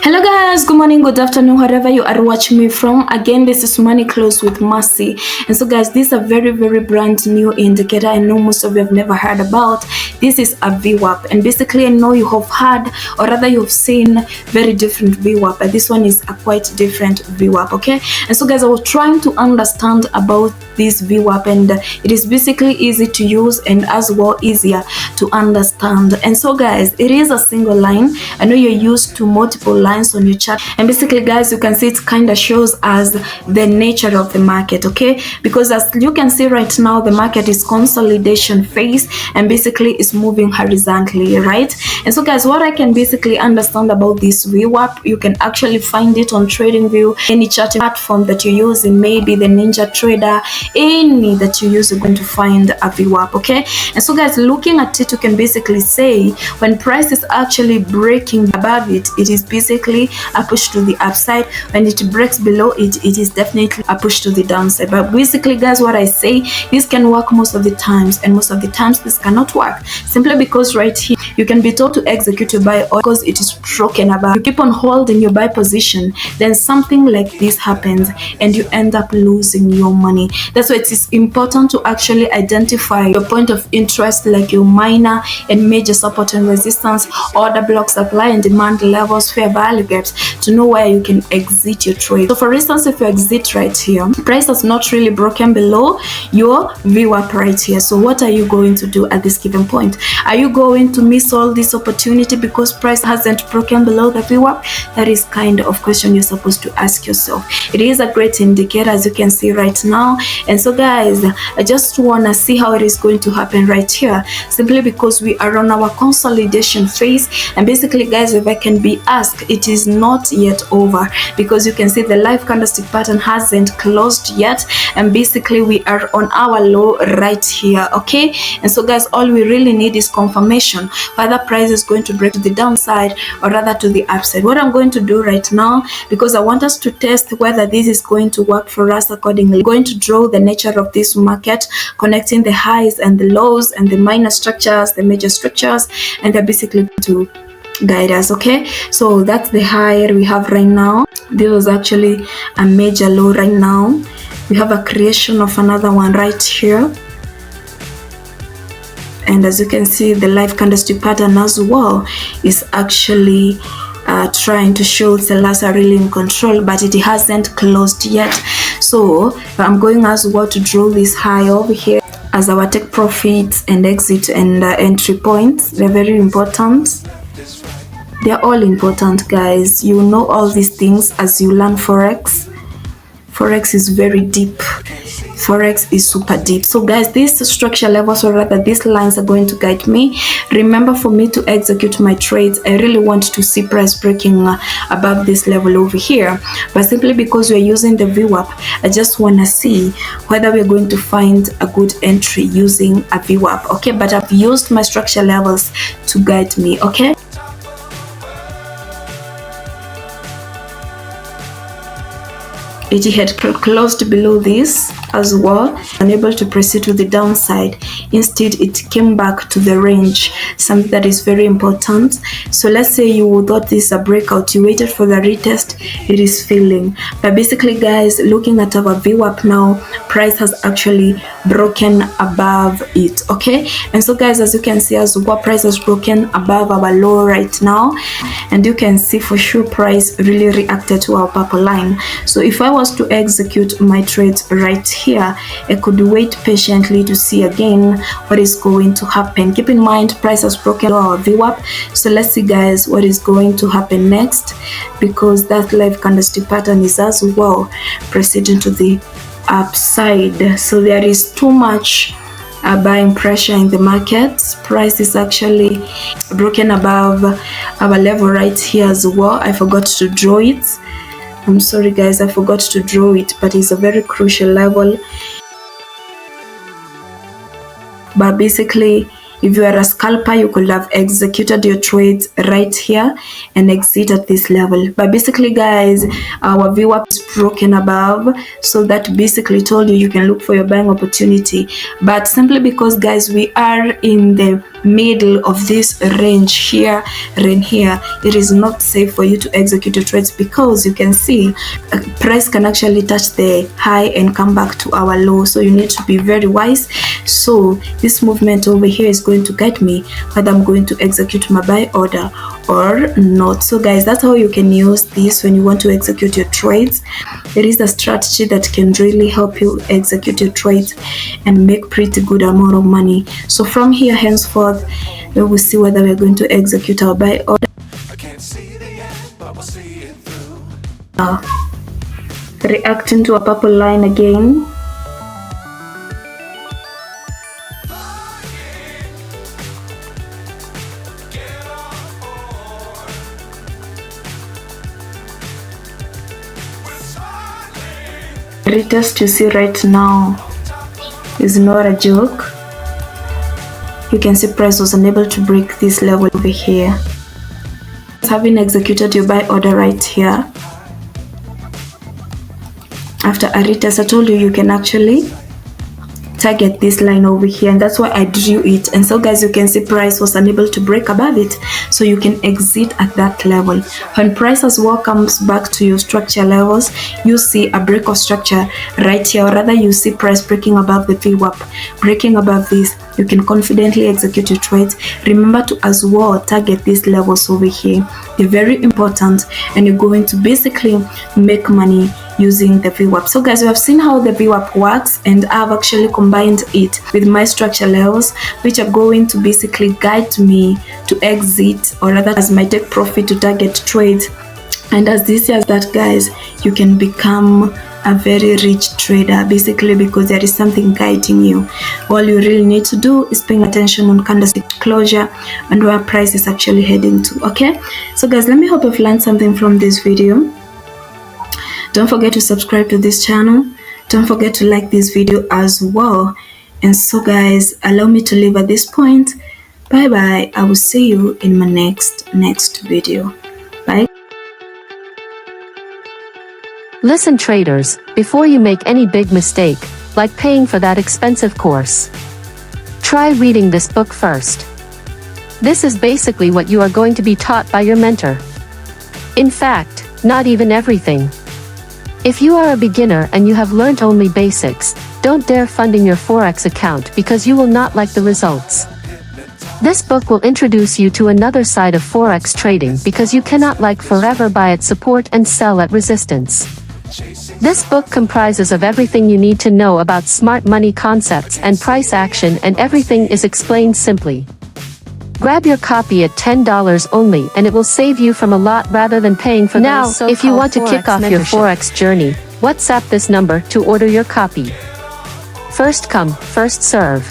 Hello guys, good morning, good afternoon, wherever you are watching me from. Again, this is Money Close with Mercy. And so guys, this is a very brand new indicator I know most of you have never heard about. This is a VWAP, and basically I know you have heard, or rather you have seen very different VWAP, but this one is a quite different VWAP, okay? And so guys, I was trying to understand about this VWAP, and it is basically easy to use and as well easier to understand. And so guys, it is a single line. I know you're used to multiple lines on your chart, and basically guys, you can see it kind of shows as the nature of the market, okay? Because as you can see right now, the market is consolidation phase and basically is moving horizontally, right? And so guys, what I can basically understand about this VWAP, you can actually find it on Tradingview, any charting platform that you're using, maybe the Ninja Trader, any that you use, you're going to find a VWAP, okay? And so guys, looking at it, you can basically say when price is actually breaking above it, it is basically a push to the upside. When it breaks below it, it is definitely a push to the downside. But basically guys, what I say, this can work most of the times, and most of the times this cannot work, simply because right here you can be told to execute your buy, or because it is broken above, you keep on holding your buy position, then something like this happens and you end up losing your money. That's why it is important to actually identify your point of interest, like your minor and major support and resistance, order block, supply and demand levels, fair value gaps, to know where you can exit your trade. So for instance, if you exit right here, price has not really broken below your VWAP right here. So what are you going to do at this given point? Are you going to miss all this opportunity because price hasn't broken below the VWAP? That is kind of question you're supposed to ask yourself. It is a great indicator, as you can see right now. And so guys, I just want to see how it is going to happen right here, simply because we are on our consolidation phase. And basically guys, if I can be asked, it is not yet over, because you can see the live candlestick pattern hasn't closed yet, and basically we are on our low right here, okay? And so guys, all we really need is confirmation whether price is going to break to the downside or rather to the upside. What I'm going to do right now, because I want us to test whether this is going to work for us accordingly, I'm going to draw the nature of this market, connecting the highs and the lows and the minor structures, the major structures, and they're basically to guide us, okay? So that's the high we have right now. This was actually a major low right now. We have a creation of another one right here, and as you can see, the live candlestick pattern as well is actually trying to show sellers are really in control, but it hasn't closed yet. So I'm going as well to draw this high over here as our take profits and exit and entry points. They're very important. They're all important, guys. You know all these things as you learn Forex. Forex is very deep. Forex is super deep. So guys, these structure levels, or rather these lines, are going to guide me. Remember, for me to execute my trades, I really want to see price breaking above this level over here. But simply because we're using the VWAP, I just want to see whether we're going to find a good entry using a VWAP, okay? But I've used my structure levels to guide me, okay? It had closed below this as well, unable to proceed to the downside. Instead, it came back to the range, something that is very important. So let's say you thought this is a breakout, you waited for the retest, it is failing. But basically guys, looking at our VWAP now, price has actually broken above it, okay? And so guys, as you can see as well, price has broken above our low right now, and you can see for sure price really reacted to our purple line. So if I was to execute my trades right here, I could wait patiently to see again what is going to happen. Keep in mind, price has broken our VWAP. So let's see guys what is going to happen next, because that live candlestick pattern is as well proceeding to the upside. So there is too much buying pressure in the market. Price is actually broken above our level right here as well. I forgot to draw it. I'm sorry guys, I forgot to draw it, but it's a very crucial level. But basically, if you are a scalper, you could have executed your trades right here and exit at this level. But basically guys, our VWAP is broken above, so that basically told you can look for your buying opportunity. But simply because guys, we are in the middle of this range here and here, it is not safe for you to execute your trades, because you can see price can actually touch the high and come back to our low. So you need to be very wise. So this movement over here is going to guide me whether I'm going to execute my buy order or not. So guys, that's how you can use this when you want to execute your trades. It is a strategy that can really help you execute your trades and make pretty good amount of money. So from here henceforth, we will see whether we're going to execute our buy order. I can't see the end, but we'll see it through. Reacting to a purple line again. Retest you see right now is not a joke. You can see price was unable to break this level over here. Having executed your buy order right here, after a retest, I told you you can actually target this line over here, and that's why I drew it. And so guys, you can see price was unable to break above it, so you can exit at that level. When price as well comes back to your structure levels, you see a break of structure right here, or rather you see price breaking above the VWAP, breaking above this, you can confidently execute your trades. Remember to as well target these levels over here. They're very important, and you're going to basically make money using the VWAP. So guys, we have seen how the VWAP works, and I've actually combined it with my structure levels, which are going to basically guide me to exit, or rather as my take profit to target trades. And as easy as that, guys, you can become a very rich trader, basically, because there is something guiding you. All you really need to do is paying attention on candlestick closure and where price is actually heading to. Okay, so guys, let me hope you've learned something from this video. Don't forget to subscribe to this channel. Don't forget to like this video as well. And so guys, allow me to leave at this point. Bye bye. I will see you in my next video. Bye. Listen traders, before you make any big mistake, like paying for that expensive course, try reading this book first. This is basically what you are going to be taught by your mentor. In fact, not even everything. If you are a beginner and you have learned only basics, don't dare funding your Forex account, because you will not like the results. This book will introduce you to another side of Forex trading, because you cannot like forever buy at support and sell at resistance. This book comprises of everything you need to know about smart money concepts and price action, and everything is explained simply. Grab your copy at $10 only, and it will save you from a lot rather than paying for Now, so-called if you want to kick off your Forex journey, WhatsApp this number to order your copy. First come, first serve.